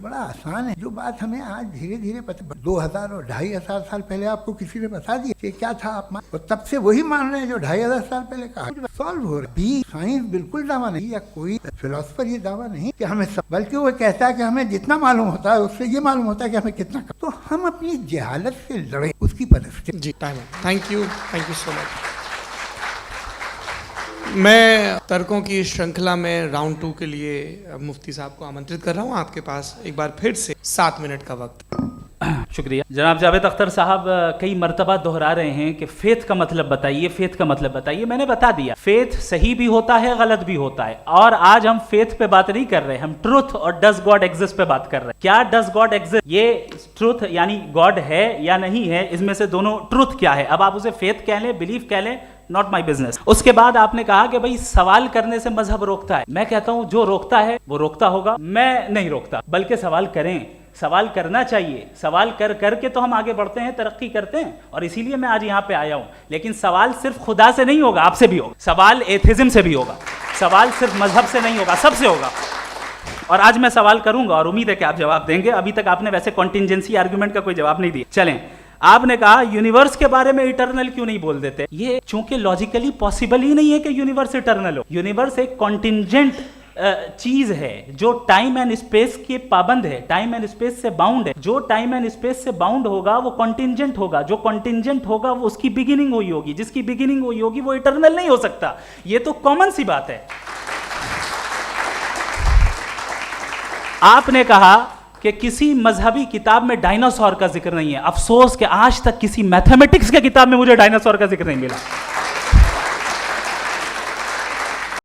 बड़ा आसान है। जो बात हमें आज धीरे धीरे पता 2000 और 2500 साल पहले आपको किसी ने बता दिया कि क्या था, आप मान, और तब से वही मान रहे हैं जो 2500 साल पहले कहा। सॉल्व हो रहा है। साइंस बिल्कुल दावा नहीं, या कोई फिलोसफर ये दावा नहीं कि हमें सब, बल्कि वो कहता है कि हमें जितना मालूम होता है उससे ये मालूम होता है कि हमें कितना। तो हम अपनी जहालत से लड़े, उसकी परिस्थिति। जी, थैंक यू सो मच। मैं तर्कों की श्रृंखला में राउंड 2 के लिए मुफ्ती साहब को आमंत्रित कर रहा हूँ। आपके पास एक बार फिर से 7 मिनट का वक्त। शुक्रिया। जनाब जावेद अख्तर साहब कई मर्तबा दोहरा रहे हैं कि फेथ का मतलब बताइए, फेथ का मतलब बताइए। मैंने बता दिया, फेथ सही भी होता है, गलत भी होता है। और आज हम फेथ पे बात नहीं कर रहे, हम ट्रुथ और डज गॉड एग्जिस्ट पे बात कर रहे हैं। क्या डज गॉड एग्जिस्ट, ये ट्रुथ यानी गॉड है या नहीं है, इसमें से दोनों ट्रुथ क्या है। अब आप उसे फेथ कह लें, बिलीफ कह लें, नॉट माई बिजनेस। उसके बाद आपने कहा कि भाई सवाल करने से मजहब रोकता है। मैं कहता हूं जो रोकता है वो रोकता होगा, मैं नहीं रोकता। बल्कि सवाल करें, सवाल करना चाहिए। सवाल कर करके तो हम आगे बढ़ते हैं, तरक्की करते हैं, और इसीलिए मैं आज यहाँ पे आया हूँ। लेकिन सवाल सिर्फ खुदा से नहीं होगा, आपसे भी होगा। सवाल एथिज्म से भी होगा। सवाल सिर्फ मजहब से नहीं होगा, सबसे होगा। और आज मैं सवाल करूंगा और उम्मीद है कि आप जवाब देंगे। अभी तक आपने वैसे कॉन्टिंजेंसी आर्गुमेंट का कोई जवाब नहीं दिया। चलें, आपने कहा यूनिवर्स के बारे में इटर्नल क्यों नहीं बोल देते। ये चूंकि लॉजिकली पॉसिबल ही नहीं है कि यूनिवर्स इटर्नल हो। यूनिवर्स एक कॉन्टिंजेंट चीज है जो टाइम एंड स्पेस के पाबंद है, टाइम एंड स्पेस से बाउंड है। जो टाइम एंड स्पेस से बाउंड होगा वो कॉन्टिंजेंट होगा। जो कॉन्टिंजेंट होगा वो उसकी बिगिनिंग हुई होगी, जिसकी बिगिनिंग हुई होगी वो इटर्नल नहीं हो सकता। ये तो कॉमन सी बात है। आपने कहा कि किसी मजहबी किताब में डायनासोर का जिक्र नहीं है। अफसोस कि आज तक किसी मैथमेटिक्स के किताब में मुझे डायनासोर का जिक्र नहीं मिला।